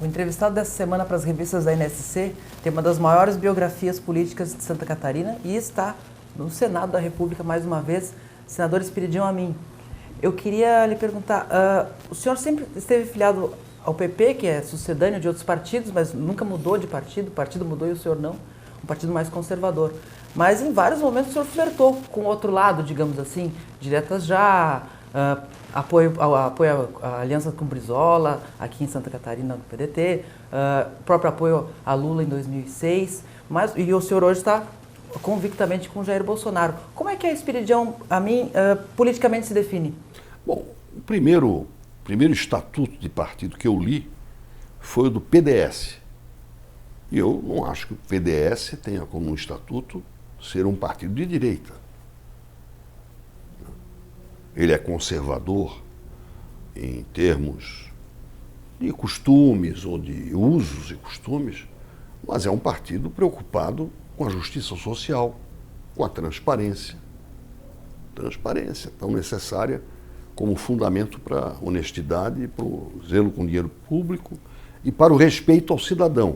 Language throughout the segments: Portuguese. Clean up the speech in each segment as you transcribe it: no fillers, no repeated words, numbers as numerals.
O entrevistado dessa semana para as revistas da NSC tem uma das maiores biografias políticas de Santa Catarina e está no Senado da República mais uma vez, senador Espiridião Amin. Eu queria lhe perguntar, o senhor sempre esteve filiado ao PP, que é sucedâneo de outros partidos, mas nunca mudou de partido, o partido mudou e o senhor não, um partido mais conservador. Mas em vários momentos o senhor flertou com o outro lado, digamos assim, diretas já, apoio à aliança com Brizola, aqui em Santa Catarina, no PDT, próprio apoio a Lula em 2006, e o senhor hoje está convictamente com Jair Bolsonaro. Como é que a Espiridião Amin politicamente se define? Bom, o primeiro estatuto de partido que eu li foi o do PDS. E eu não acho que o PDS tenha como um estatuto ser um partido de direita. Ele é conservador em termos de costumes ou de usos e costumes, mas é um partido preocupado com a justiça social, com a transparência. Transparência tão necessária como fundamento para a honestidade, para o zelo com o dinheiro público e para o respeito ao cidadão.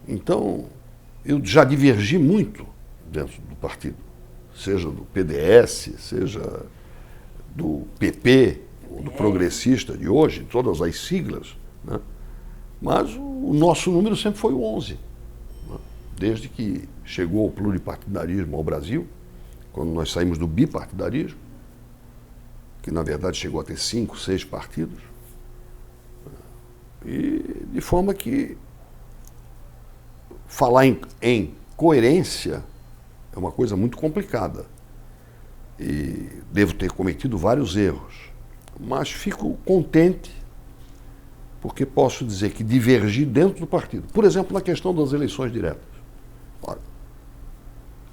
Então, eu já divergi muito dentro do partido, seja do PDS, seja do PP, ou do progressista de hoje, todas as siglas, né? Mas o nosso número sempre foi o 11. Né? Desde que chegou o pluripartidarismo ao Brasil, quando nós saímos do bipartidarismo, que na verdade chegou a ter 5, 6 partidos, e de forma que falar em coerência é uma coisa muito complicada. E devo ter cometido vários erros, mas fico contente porque posso dizer que divergi dentro do partido. Por exemplo, na questão das eleições diretas. Olha,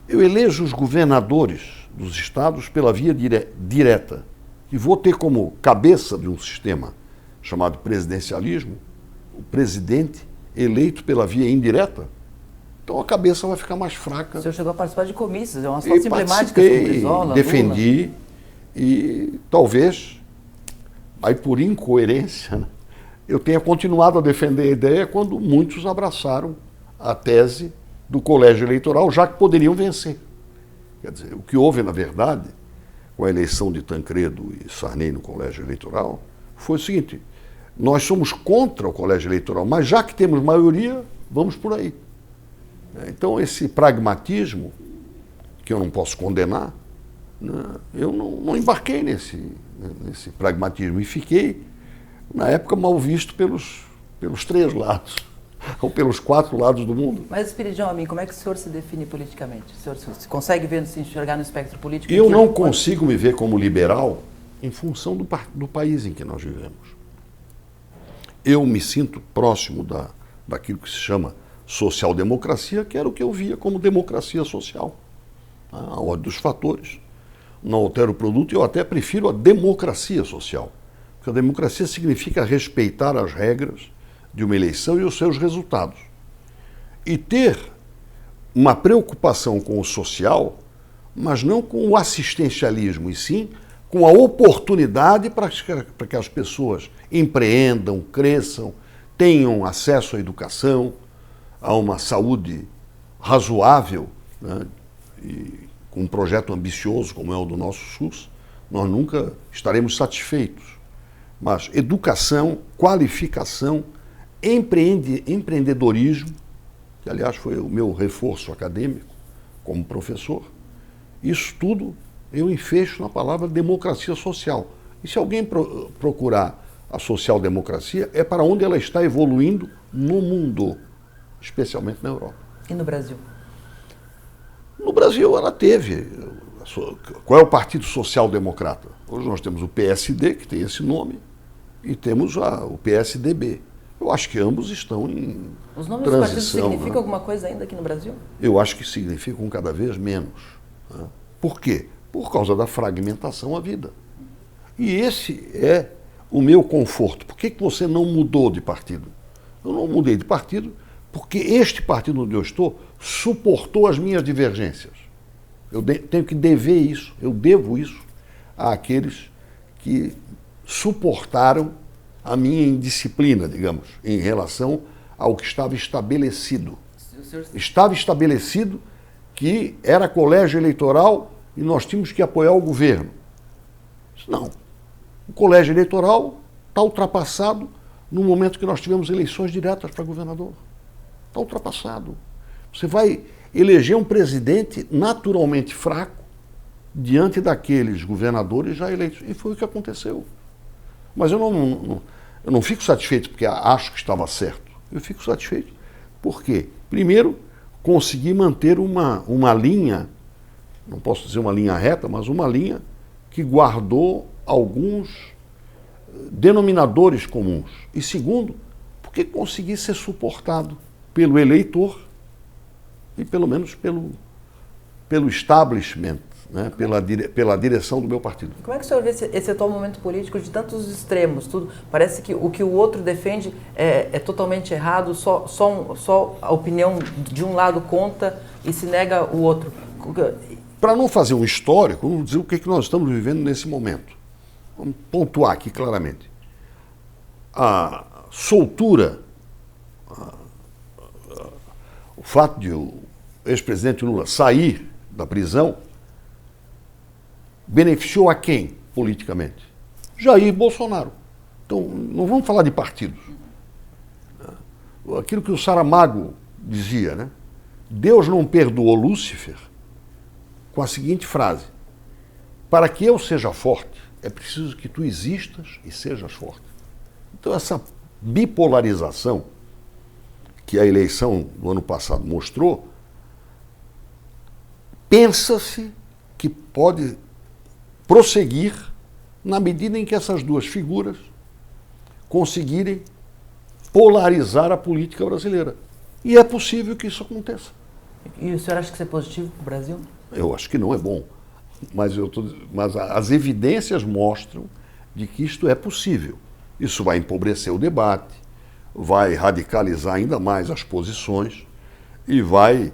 eu elejo os governadores dos estados pela via direta e vou ter como cabeça de um sistema chamado presidencialismo o presidente eleito pela via indireta. Então a cabeça vai ficar mais fraca. O senhor chegou a participar de comícios, é umas fotos emblemáticas com Brizola, defendi, Lula. E talvez, aí por incoerência, né, eu tenha continuado a defender a ideia quando muitos abraçaram a tese do colégio eleitoral, já que poderiam vencer. Quer dizer, o que houve, na verdade, com a eleição de Tancredo e Sarney no colégio eleitoral, foi o seguinte: nós somos contra o colégio eleitoral, mas já que temos maioria, vamos por aí. Então, esse pragmatismo, que eu não posso condenar, né, eu não embarquei nesse pragmatismo e fiquei, na época, mal visto pelos 3 lados, ou pelos 4 lados do mundo. Mas, Espiridião Amin, como é que o senhor se define politicamente? O senhor se consegue se enxergar no espectro político? Eu não consigo me ver como liberal em função do país em que nós vivemos. Eu me sinto próximo daquilo que se chama social-democracia, que era o que eu via como democracia social. A ordem dos fatores. Não altera o produto, eu até prefiro a democracia social. Porque a democracia significa respeitar as regras de uma eleição e os seus resultados. E ter uma preocupação com o social, mas não com o assistencialismo, e sim com a oportunidade para que as pessoas empreendam, cresçam, tenham acesso à educação, a uma saúde razoável, né? E com um projeto ambicioso como é o do nosso SUS, nós nunca estaremos satisfeitos. Mas educação, qualificação, empreendedorismo, que aliás foi o meu reforço acadêmico como professor, isso tudo eu enfecho na palavra democracia social. E se alguém procurar a social-democracia, é para onde ela está evoluindo no mundo, especialmente na Europa. E no Brasil? No Brasil ela teve. Qual é o Partido Social Democrata? Hoje nós temos o PSD, que tem esse nome, e temos o PSDB. Eu acho que ambos estão em Os nomes dos partidos significam alguma coisa ainda aqui no Brasil? Eu acho que significam cada vez menos. Né? Por quê? Por causa da fragmentação à vida. E esse é o meu conforto. Por que você não mudou de partido? Eu não mudei de partido porque este partido onde eu estou suportou as minhas divergências. Eu tenho que dever isso, eu devo isso àqueles que suportaram a minha indisciplina, digamos, em relação ao que estava estabelecido. Estava estabelecido que era colégio eleitoral e nós tínhamos que apoiar o governo. Não. O colégio eleitoral está ultrapassado no momento que nós tivemos eleições diretas para governador. Está ultrapassado. Você vai eleger um presidente naturalmente fraco diante daqueles governadores já eleitos. E foi o que aconteceu. Mas eu não fico satisfeito porque acho que estava certo. Eu fico satisfeito porque, primeiro, consegui manter uma linha, não posso dizer uma linha reta, mas uma linha que guardou alguns denominadores comuns. E segundo, porque consegui ser suportado pelo eleitor e pelo menos pelo establishment, né? pela direção do meu partido. Como é que o senhor vê esse atual momento político de tantos extremos? Parece que o que o outro defende é totalmente errado, só a opinião de um lado conta e se nega o outro. Para não fazer um histórico, vamos dizer o que nós estamos vivendo nesse momento. Vamos pontuar aqui claramente. A soltura, o fato de o ex-presidente Lula sair da prisão, beneficiou a quem politicamente? Jair Bolsonaro. Então, não vamos falar de partidos. Aquilo que o Saramago dizia, né? Deus não perdoou Lúcifer com a seguinte frase: para que eu seja forte, é preciso que tu existas e sejas forte. Então, essa bipolarização que a eleição do ano passado mostrou, pensa-se que pode prosseguir na medida em que essas duas figuras conseguirem polarizar a política brasileira. E é possível que isso aconteça. E o senhor acha que isso é positivo para o Brasil? Eu acho que não é bom. Mas as evidências mostram de que isto é possível. Isso vai empobrecer o debate, vai radicalizar ainda mais as posições e vai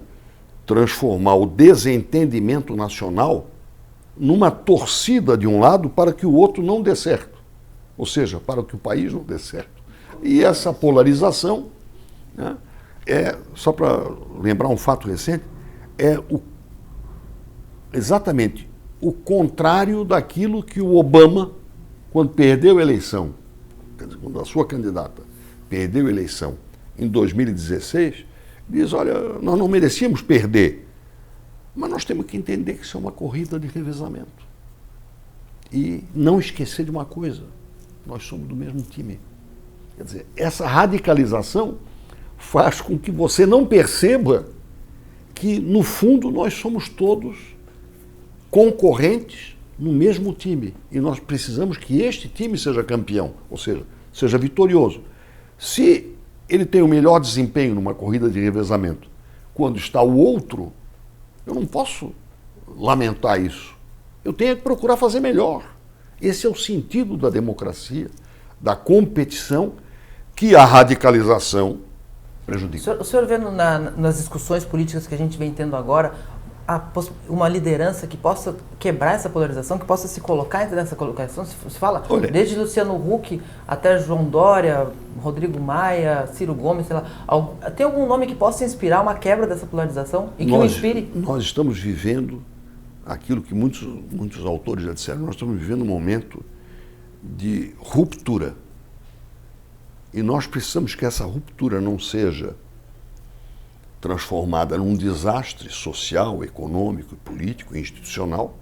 transformar o desentendimento nacional numa torcida de um lado para que o outro não dê certo. Ou seja, para que o país não dê certo. E essa polarização, né, só para lembrar um fato recente, é exatamente o contrário daquilo que o Obama, quando perdeu a eleição, quando a sua candidata perdeu a eleição em 2016, diz: olha, nós não merecíamos perder, mas nós temos que entender que isso é uma corrida de revezamento. E não esquecer de uma coisa: nós somos do mesmo time. Quer dizer, essa radicalização faz com que você não perceba que, no fundo, nós somos todos concorrentes no mesmo time. E nós precisamos que este time seja campeão, ou seja, seja vitorioso. Se ele tem o melhor desempenho numa corrida de revezamento, quando está o outro, eu não posso lamentar isso. Eu tenho que procurar fazer melhor. Esse é o sentido da democracia, da competição, que a radicalização prejudica. O senhor vendo nas discussões políticas que a gente vem tendo agora, uma liderança que possa quebrar essa polarização, que possa se colocar entre essa colocação? Se fala, olha, desde Luciano Huck até João Dória, Rodrigo Maia, Ciro Gomes, sei lá, tem algum nome que possa inspirar uma quebra dessa polarização e que o inspire? Nós estamos vivendo aquilo que muitos autores já disseram: nós estamos vivendo um momento de ruptura. E nós precisamos que essa ruptura não seja transformada num desastre social, econômico, político e institucional,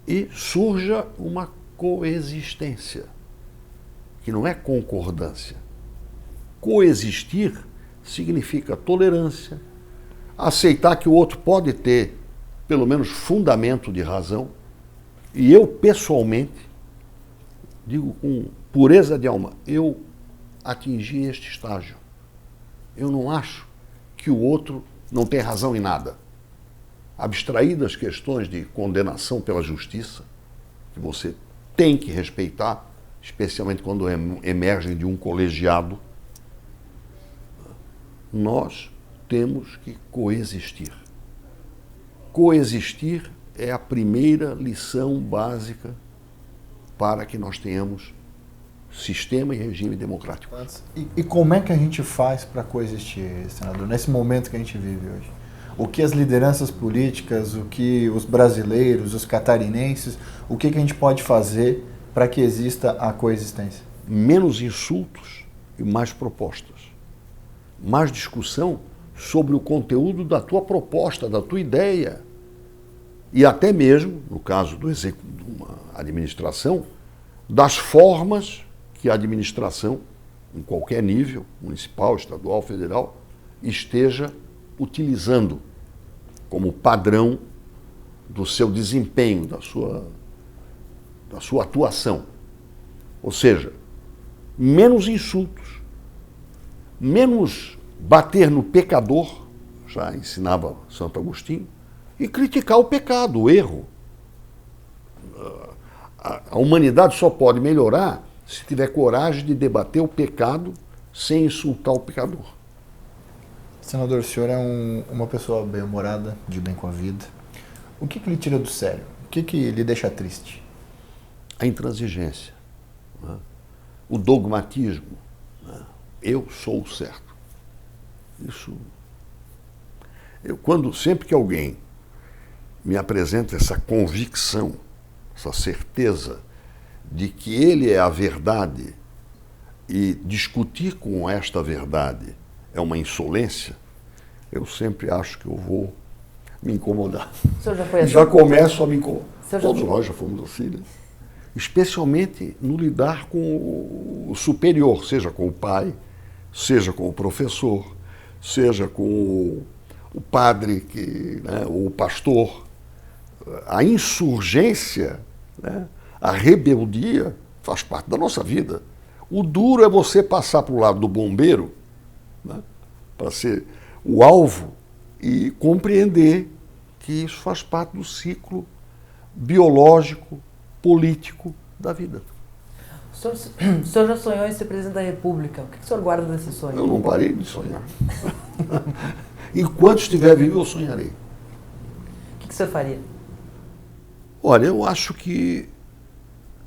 e surja uma coexistência, que não é concordância. Coexistir significa tolerância, aceitar que o outro pode ter, pelo menos, fundamento de razão. E eu, pessoalmente, digo com pureza de alma, eu atingi este estágio. Eu não acho que o outro não tem razão em nada. Abstrair das questões de condenação pela justiça, que você tem que respeitar, especialmente quando emergem de um colegiado, nós temos que coexistir. Coexistir é a primeira lição básica para que nós tenhamos sistema e regime democrático. E como é que a gente faz para coexistir, senador, nesse momento que a gente vive hoje? O que as lideranças políticas, o que os brasileiros, os catarinenses, o que a gente pode fazer para que exista a coexistência? Menos insultos e mais propostas. Mais discussão sobre o conteúdo da tua proposta, da tua ideia. E até mesmo, no caso de uma administração, das formas que a administração, em qualquer nível, municipal, estadual, federal, esteja utilizando como padrão do seu desempenho, da sua atuação. Ou seja, menos insultos, menos bater no pecador, já ensinava Santo Agostinho, e criticar o pecado, o erro. A humanidade só pode melhorar se tiver coragem de debater o pecado sem insultar o pecador. Senador, o senhor é uma pessoa bem-humorada, de bem com a vida. O que lhe tira do sério? O que lhe deixa triste? A intransigência, né? O dogmatismo, né? Eu sou o certo. Isso. Sempre que alguém me apresenta essa convicção, essa certeza de que ele é a verdade e discutir com esta verdade é uma insolência, eu sempre acho que eu vou me incomodar. O senhor já foi assim? Já começo a me incomodar. Todos foi... nós já fomos assim, né? Especialmente no lidar com o superior, seja com o pai, seja com o professor, seja com o padre, né, ou o pastor. A insurgência, né, a rebeldia faz parte da nossa vida. O duro é você passar para o lado do bombeiro, né, para ser o alvo e compreender que isso faz parte do ciclo biológico, político da vida. O senhor já sonhou em ser presidente da República? O que o senhor guarda desse sonho? Eu não parei de sonhar. Enquanto estiver vivo, eu sonharei. O que o senhor faria? Olha, eu acho que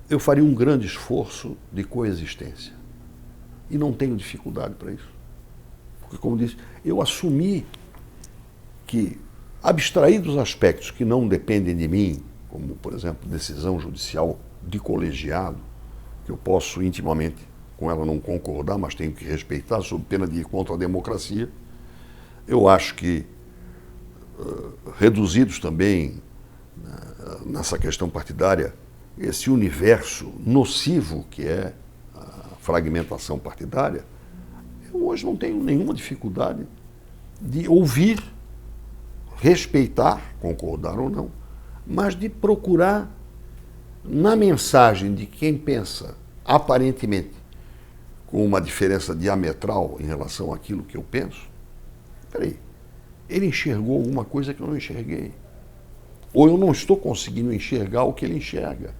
eu faria um grande esforço de coexistência. E não tenho dificuldade para isso. Porque, como disse, eu assumi que, abstraídos aspectos que não dependem de mim, como, por exemplo, decisão judicial de colegiado, que eu posso intimamente com ela não concordar, mas tenho que respeitar, sob pena de ir contra a democracia, eu acho que, reduzidos também nessa questão partidária, esse universo nocivo que é a fragmentação partidária, eu hoje não tenho nenhuma dificuldade de ouvir, respeitar, concordar ou não, mas de procurar, na mensagem de quem pensa, aparentemente, com uma diferença diametral em relação àquilo que eu penso, peraí, ele enxergou alguma coisa que eu não enxerguei. Ou eu não estou conseguindo enxergar o que ele enxerga.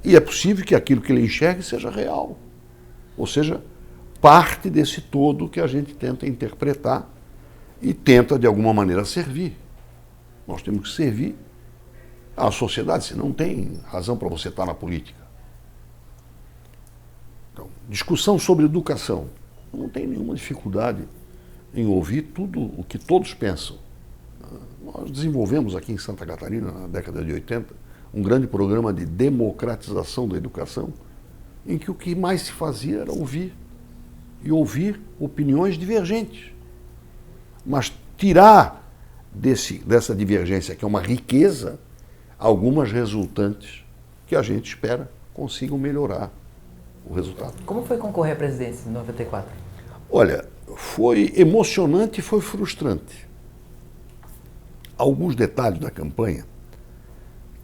E é possível que aquilo que ele enxergue seja real. Ou seja, parte desse todo que a gente tenta interpretar e tenta, de alguma maneira, servir. Nós temos que servir à sociedade, se não tem razão para você estar na política. Então, discussão sobre educação. Eu não tenho nenhuma dificuldade em ouvir tudo o que todos pensam. Nós desenvolvemos aqui em Santa Catarina, na década de 80, um grande programa de democratização da educação, em que o que mais se fazia era ouvir, e ouvir opiniões divergentes. Mas tirar dessa divergência, que é uma riqueza, algumas resultantes que a gente espera consigam melhorar o resultado. Como foi concorrer à presidência em 94? Olha, foi emocionante e foi frustrante. Alguns detalhes da campanha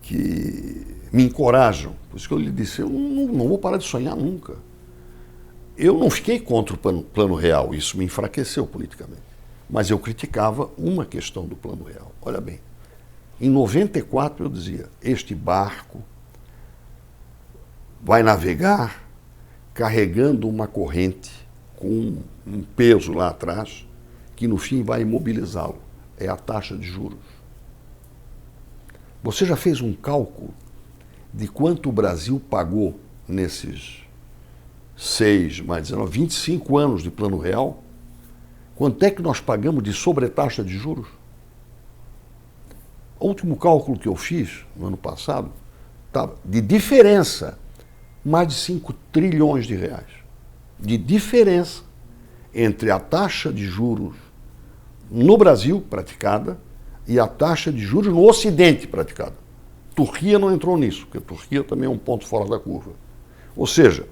que me encorajam. Por isso que eu lhe disse, eu não vou parar de sonhar nunca. Eu não fiquei contra o plano real, isso me enfraqueceu politicamente. Mas eu criticava uma questão do plano real. Olha bem, em 94 eu dizia, este barco vai navegar carregando uma corrente com um peso lá atrás que no fim vai imobilizá-lo. É a taxa de juros. Você já fez um cálculo de quanto o Brasil pagou nesses 6 mais 19, 25 anos de Plano Real, quanto é que nós pagamos de sobretaxa de juros? O último cálculo que eu fiz no ano passado, estava de diferença, mais de 5 trilhões de reais. De diferença entre a taxa de juros no Brasil praticada e a taxa de juros no Ocidente praticada. Turquia não entrou nisso, porque a Turquia também é um ponto fora da curva. Ou seja,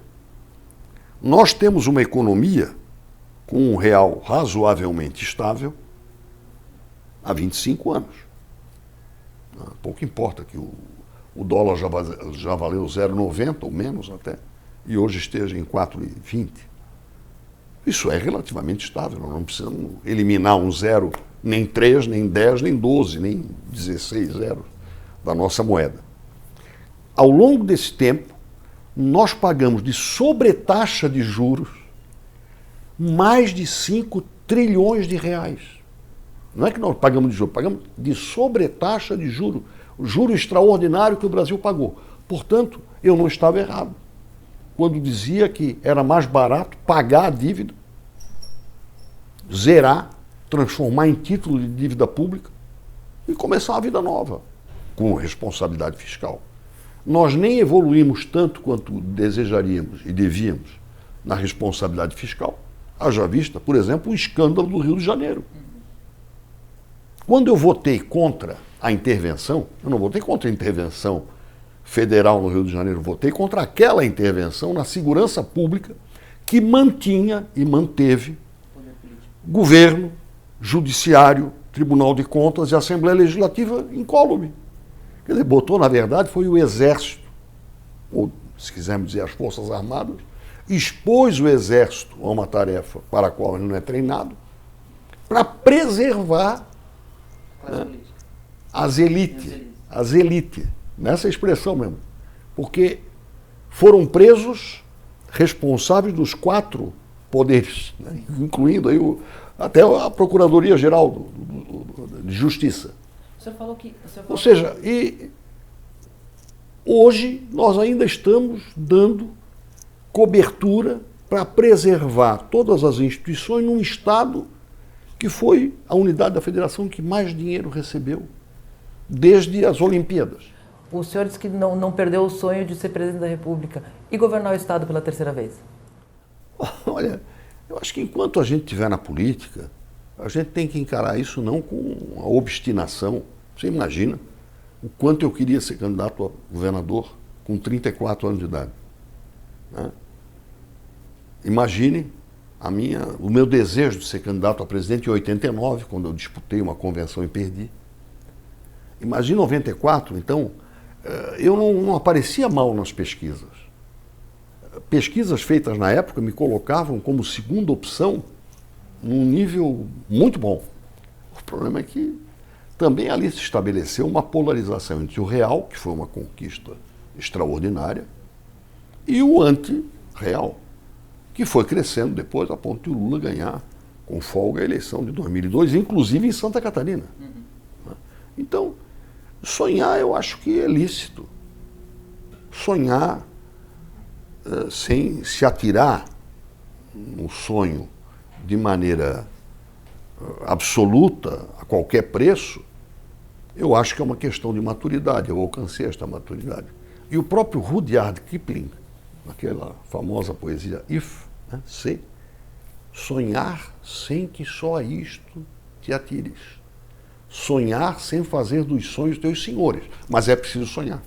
nós temos uma economia com um real razoavelmente estável há 25 anos. Pouco importa que o dólar já valeu 0,90 ou menos até, e hoje esteja em 4,20. Isso é relativamente estável, nós não precisamos eliminar um zero, nem 3, nem 10, nem 12, nem 16 zeros da nossa moeda. Ao longo desse tempo, nós pagamos de sobretaxa de juros mais de 5 trilhões de reais. Não é que nós pagamos de juros, pagamos de sobretaxa de juros, o juro extraordinário que o Brasil pagou. Portanto, eu não estava errado quando dizia que era mais barato pagar a dívida, zerar, transformar em título de dívida pública e começar uma vida nova, com responsabilidade fiscal. Nós nem evoluímos tanto quanto desejaríamos e devíamos na responsabilidade fiscal, haja vista, por exemplo, o escândalo do Rio de Janeiro. Quando eu votei contra a intervenção, eu não votei contra a intervenção federal no Rio de Janeiro, votei contra aquela intervenção na segurança pública que mantinha e manteve governo, judiciário, Tribunal de Contas e Assembleia Legislativa incólume. Quer dizer, botou, na verdade, foi o Exército, ou, se quisermos dizer, as Forças Armadas, expôs o Exército a uma tarefa para a qual ele não é treinado, para preservar as elites, nessa expressão mesmo, porque foram presos responsáveis dos 4 poderes, né? Incluindo aí até a Procuradoria-Geral de Justiça. O senhor falou que... Ou seja, e hoje nós ainda estamos dando cobertura para preservar todas as instituições num Estado que foi a unidade da federação que mais dinheiro recebeu desde as Olimpíadas. O senhor disse que não perdeu o sonho de ser presidente da República e governar o Estado pela 3ª vez. Olha, eu acho que enquanto a gente estiver na política, a gente tem que encarar isso não com a obstinação. Você imagina o quanto eu queria ser candidato a governador com 34 anos de idade, né? Imagine o meu desejo de ser candidato a presidente em 89, quando eu disputei uma convenção e perdi. Imagine 94, então, eu não aparecia mal nas pesquisas. Pesquisas feitas na época me colocavam como segunda opção num nível muito bom. O problema é que também ali se estabeleceu uma polarização entre o real, que foi uma conquista extraordinária, e o anti-real, que foi crescendo depois a ponto de o Lula ganhar com folga a eleição de 2002, inclusive em Santa Catarina. Então, sonhar eu acho que é lícito. Sonhar sem se atirar no sonho de maneira absoluta, a qualquer preço, eu acho que é uma questão de maturidade. Eu alcancei esta maturidade. E o próprio Rudyard Kipling, naquela famosa poesia If, né, se, sonhar sem que só a isto te atires. Sonhar sem fazer dos sonhos teus senhores. Mas é preciso sonhar.